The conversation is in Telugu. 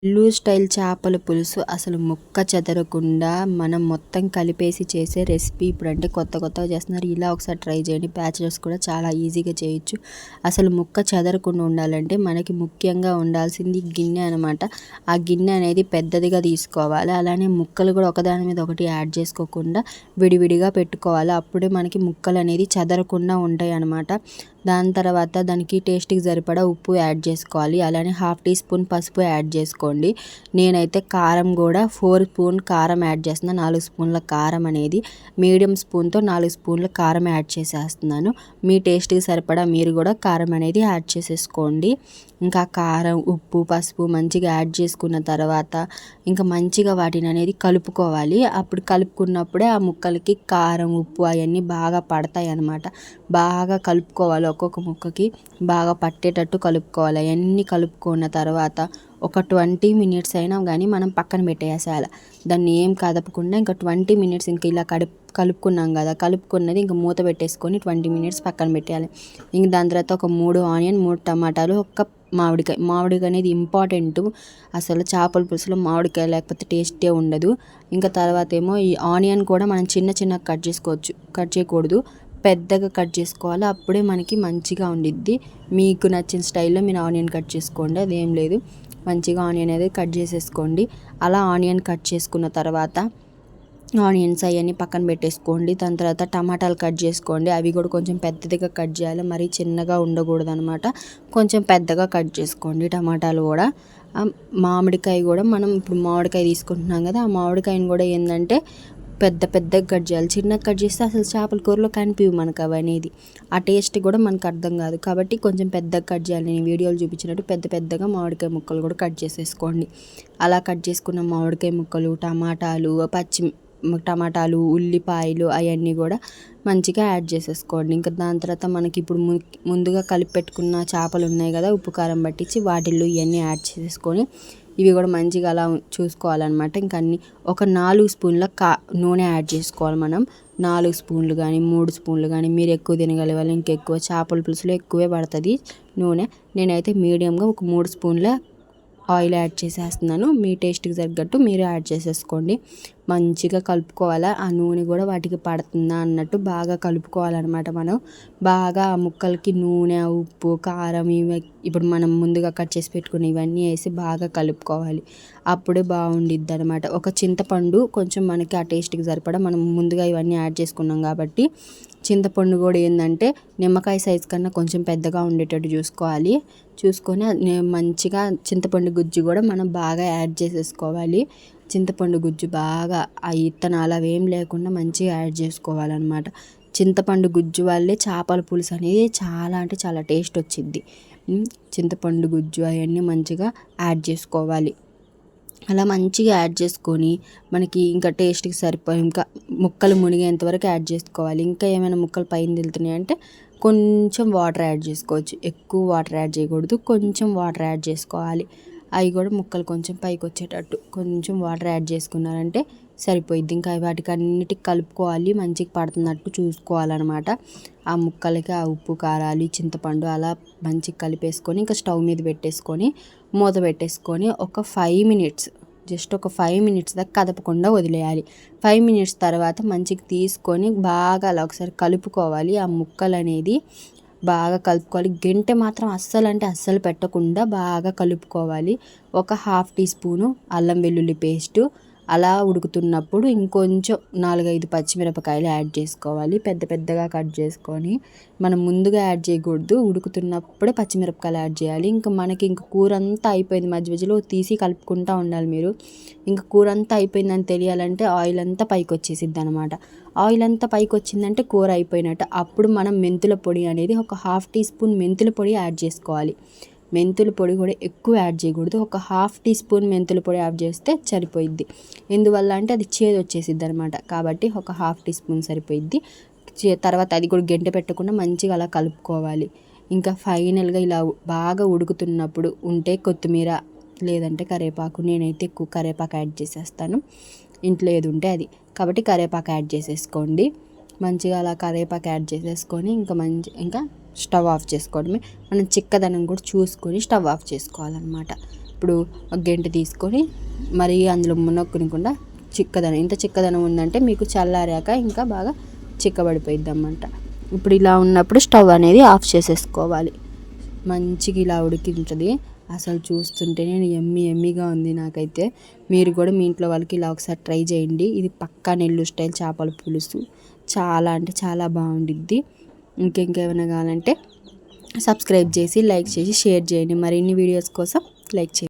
ఇల్లు స్టైల్ చేపల పులుసు అసలు ముక్క చెదరకుండా మనం మొత్తం కలిపేసి చేసే రెసిపీ. ఇప్పుడంటే కొత్తగా చేస్తున్నారు. ఇలా ఒకసారి ట్రై చేయండి. బ్యాచిలర్స్ కూడా చాలా ఈజీగా చేయొచ్చు. అసలు ముక్క చెదరకుండా ఉండాలంటే మనకి ముఖ్యంగా ఉండాల్సింది గిన్నె అనమాట. ఆ గిన్నె అనేది పెద్దదిగా తీసుకోవాలి. అలానే ముక్కలు కూడా ఒకదాని మీద ఒకటి యాడ్ చేసుకోకుండా విడివిడిగా పెట్టుకోవాలి. అప్పుడే మనకి ముక్కలు అనేది చెదరకుండా ఉంటాయి అన్నమాట. దాని తర్వాత దానికి టేస్ట్కి సరిపడా ఉప్పు యాడ్ చేసుకోవాలి. అలానే 1/2 టీ స్పూన్ పసుపు యాడ్ చేసుకోండి. నేనైతే కారం కూడా 4 స్పూన్ కారం యాడ్ చేస్తున్నాను. 4 స్పూన్ల కారం అనేది మీడియం స్పూన్తో 4 స్పూన్ల కారం యాడ్ చేసేస్తున్నాను. మీ టేస్ట్కి సరిపడా మీరు కూడా కారం అనేది యాడ్ చేసేసుకోండి. ఇంకా కారం, ఉప్పు, పసుపు మంచిగా యాడ్ చేసుకున్న తర్వాత ఇంకా మంచిగా వాటిని అనేది కలుపుకోవాలి. అప్పుడు కలుపుకున్నప్పుడే ఆ ముక్కలకి కారం, ఉప్పు అవన్నీ బాగా పడతాయి అన్నమాట. బాగా కలుపుకోవాలి. ఒక్కొక్క ముక్కకి బాగా పట్టేటట్టు కలుపుకోవాలి. అవన్నీ కలుపుకున్న తర్వాత ఒక 20 మినిట్స్ అయినా కానీ మనం పక్కన పెట్టేసేయాలి. దాన్ని ఏం కదపకుండా ఇంకా 20 మినిట్స్ ఇంకా ఇలా కలుపుకున్నాం కదా, కలుపుకున్నది ఇంకా మూత పెట్టేసుకొని 20 మినిట్స్ పక్కన పెట్టేయాలి. ఇంక దాని తర్వాత ఒక 3 ఆనియన్, 3 టమాటాలు, ఒక మామిడికాయ అనేది ఇంపార్టెంట్. అసలు చేపల పులుసులో మామిడికాయ లేకపోతే టేస్టే ఉండదు. ఇంకా తర్వాత ఏమో ఈ ఆనియన్ కూడా మనం చిన్న కట్ చేసుకోవచ్చు. కట్ చేయకూడదు, పెద్దగా కట్ చేసుకోవాలి. అప్పుడే మనకి మంచిగా ఉండిద్ది. మీకు నచ్చిన స్టైల్లో మీరు ఆనియన్ కట్ చేసుకోండి, అదేం లేదు. మంచిగా ఆనియన్ అనేది కట్ చేసేసుకోండి. అలా ఆనియన్ కట్ చేసుకున్న తర్వాత ఆనియన్స్ అవన్నీ పక్కన పెట్టేసుకోండి. దాని తర్వాత టమాటాలు కట్ చేసుకోండి. అవి కూడా కొంచెం పెద్దదిగా కట్ చేయాలి, మరీ చిన్నగా ఉండకూడదు అనమాట. కొంచెం పెద్దగా కట్ చేసుకోండి టమాటాలు కూడా. మామిడికాయ కూడా మనం ఇప్పుడు మామిడికాయ తీసుకుంటున్నాం కదా, ఆ మామిడికాయని కూడా ఏంటంటే పెద్దగా కట్ చేయాలి. చిన్నగా కట్ చేస్తే అసలు చేపల కూరలో కనిపివి మనకు అవి అనేది. ఆ టేస్ట్ కూడా మనకు అర్థం కాదు. కాబట్టి కొంచెం పెద్దగా కట్ చేయాలి. నేను వీడియోలు చూపించినట్టు పెద్దగా మామిడికాయ ముక్కలు కూడా కట్ చేసేసుకోండి. అలా కట్ చేసుకున్న మామిడికాయ ముక్కలు, టమాటాలు, ఉల్లిపాయలు అవన్నీ కూడా మంచిగా యాడ్ చేసేసుకోండి. ఇంకా దాని తర్వాత మనకి ఇప్పుడు ముందుగా కలిపి పెట్టుకున్న చేపలు ఉన్నాయి కదా, ఉప్పు కారం పట్టించి వాటిల్లో ఇవన్నీ యాడ్ చేసేసుకొని ఇవి కూడా మంచిగా అలా చూసుకోవాలన్నమాట. ఇంకా అన్నీ ఒక 4 స్పూన్ల నూనె యాడ్ చేసుకోవాలి మనం. 4 స్పూన్లు కానీ 3 స్పూన్లు కానీ, మీరు ఎక్కువ తినగలిగే వాళ్ళు ఇంకెక్కువ, చేపల పులుసులో ఎక్కువే పడుతుంది నూనె. నేనైతే మీడియంగా ఒక 3 స్పూన్ల ఆయిల్ యాడ్ చేసేస్తున్నాను. మీ టేస్ట్కి తగ్గట్టు మీరు యాడ్ చేసేసుకోండి. మంచిగా కలుపుకోవాలి. ఆ నూనె కూడా వాటికి పడుతుందా అన్నట్టు బాగా కలుపుకోవాలన్నమాట. మనం బాగా ఆ ముక్కలకి నూనె, ఉప్పు, కారం ఇప్పుడు మనం ముందుగా కట్ చేసి పెట్టుకుని ఇవన్నీ వేసి బాగా కలుపుకోవాలి. అప్పుడే బాగుండిద్ది అనమాట. ఒక చింతపండు కొంచెం మనకి ఆ టేస్ట్కి సరిపడా, మనం ముందుగా ఇవన్నీ యాడ్ చేసుకున్నాం కాబట్టి చింతపండు కూడా ఏంటంటే నిమ్మకాయ సైజు కన్నా కొంచెం పెద్దగా ఉండేటట్టు చూసుకొని మంచిగా చింతపండు గుజ్జు కూడా మనం బాగా యాడ్ చేసేసుకోవాలి. చింతపండు గుజ్జు బాగా ఆ ఇత్తనాలు అవేం లేకుండా మంచిగా యాడ్ చేసుకోవాలన్నమాట. చింతపండు గుజ్జు వల్లే చేపల పులుసు అనేది చాలా అంటే చాలా టేస్ట్ వచ్చిద్ది. చింతపండు గుజ్జు అవన్నీ మంచిగా యాడ్ చేసుకోవాలి. అలా మంచిగా యాడ్ చేసుకొని మనకి ఇంకా టేస్ట్కి సరిపోయి ఇంకా ముక్కలు మునిగేంత వరకు యాడ్ చేసుకోవాలి. ఇంకా ఏమైనా ముక్కలు పైన తెలుతున్నాయి అంటే కొంచెం వాటర్ యాడ్ చేసుకోవచ్చు. ఎక్కువ వాటర్ యాడ్ చేయకూడదు, కొంచెం వాటర్ యాడ్ చేసుకోవాలి. అవి కూడా ముక్కలు కొంచెం పైకి వచ్చేటట్టు కొంచెం వాటర్ యాడ్ చేసుకున్నారంటే సరిపోయిద్ది. ఇంకా వాటికి అన్నిటికి కలుపుకోవాలి, మంచిగా పడుతున్నట్టు చూసుకోవాలన్నమాట. ఆ ముక్కలకి ఆ ఉప్పు, కారాలు, చింతపండు అలా మంచిగా కలిపేసుకొని ఇంకా స్టవ్ మీద పెట్టేసుకొని మూత పెట్టేసుకొని ఒక 5 మినిట్స్, జస్ట్ ఒక 5 మినిట్స్ దాకా కదపకుండా వదిలేయాలి. 5 మినిట్స్ తర్వాత మంచిగా తీసుకొని బాగా అలా ఒకసారి కలుపుకోవాలి. ఆ ముక్కలు అనేది బాగా కలుపుకోవాలి. గంటె మాత్రం అస్సలు పెట్టకుండా బాగా కలుపుకోవాలి. ఒక 1/2 టీ స్పూను అల్లం వెల్లుల్లి పేస్టు. అలా ఉడుకుతున్నప్పుడు ఇంకొంచెం 4-5 పచ్చిమిరపకాయలు యాడ్ చేసుకోవాలి. పెద్దగా కట్ చేసుకొని. మనం ముందుగా యాడ్ చేయకూడదు, ఉడుకుతున్నప్పుడే పచ్చిమిరపకాయలు యాడ్ చేయాలి. ఇంకా మనకి ఇంక కూర అంతా అయిపోయింది, మధ్యలో తీసి కలుపుకుంటూ ఉండాలి మీరు. ఇంకా కూర అంతా అయిపోయిందని తెలియాలంటే ఆయిల్ అంతా పైకి వచ్చేసిద్ది అనమాట. ఆయిల్ అంతా పైకి వచ్చిందంటే కూర అయిపోయినట్టు. అప్పుడు మనం మెంతుల పొడి అనేది ఒక 1/2 టీ స్పూన్ మెంతుల పొడి యాడ్ చేసుకోవాలి. మెంతుల పొడి కూడా ఎక్కువ యాడ్ చేయకూడదు. ఒక 1/2 టీ స్పూన్ మెంతుల పొడి యాడ్ చేస్తే సరిపోయిద్ది. ఎందువల్ల అంటే అది చేదు వచ్చేసిద్ది అనమాట. కాబట్టి ఒక 1/2 టీ స్పూన్ సరిపోయిద్ది. తర్వాత అది కూడా గంటె పెట్టకుండా మంచిగా అలా కలుపుకోవాలి. ఇంకా ఫైనల్గా ఇలా బాగా ఉడుకుతున్నప్పుడు ఉంటే కొత్తిమీర, లేదంటే కరివేపాకు. నేనైతే ఎక్కువ కరివేపాకు యాడ్ చేసేస్తాను, ఇంట్లో ఏది ఉంటే అది. కాబట్టి కరివేపాకు యాడ్ చేసేసుకోండి. మంచిగా అలా కరివేపాకు యాడ్ చేసేసుకొని ఇంకా స్టవ్ ఆఫ్ చేసుకోవడమే. మనం చిక్కదనం కూడా చూసుకొని స్టవ్ ఆఫ్ చేసుకోవాలన్నమాట. ఇప్పుడు ఒక గంట తీసుకొని మరి అందులో మునక్కకుండా చిక్కదనం, ఇంత చిక్కదనం ఉందంటే మీకు చల్లారాక ఇంకా బాగా చిక్కబడిపోయిద్ది అన్నమాట. ఇప్పుడు ఇలా ఉన్నప్పుడు స్టవ్ అనేది ఆఫ్ చేసేసుకోవాలి. మంచిగా ఇలా ఉడికింటుంది. అసలు చూస్తుంటేనే ఎమ్మీగా ఉంది నాకైతే. మీరు కూడా మీ ఇంట్లో వాళ్ళకి ఇలా ఒకసారి ట్రై చేయండి. ఇది పక్కా నెల్లూరు స్టైల్ చేపల పులుసు. చాలా అంటే చాలా బాగుండిద్ది. ఇంకేమైనా కావాలంటే సబ్స్క్రైబ్ చేసి లైక్ చేసి షేర్ చేయండి. మరిన్ని వీడియోస్ కోసం లైక్ చేయండి.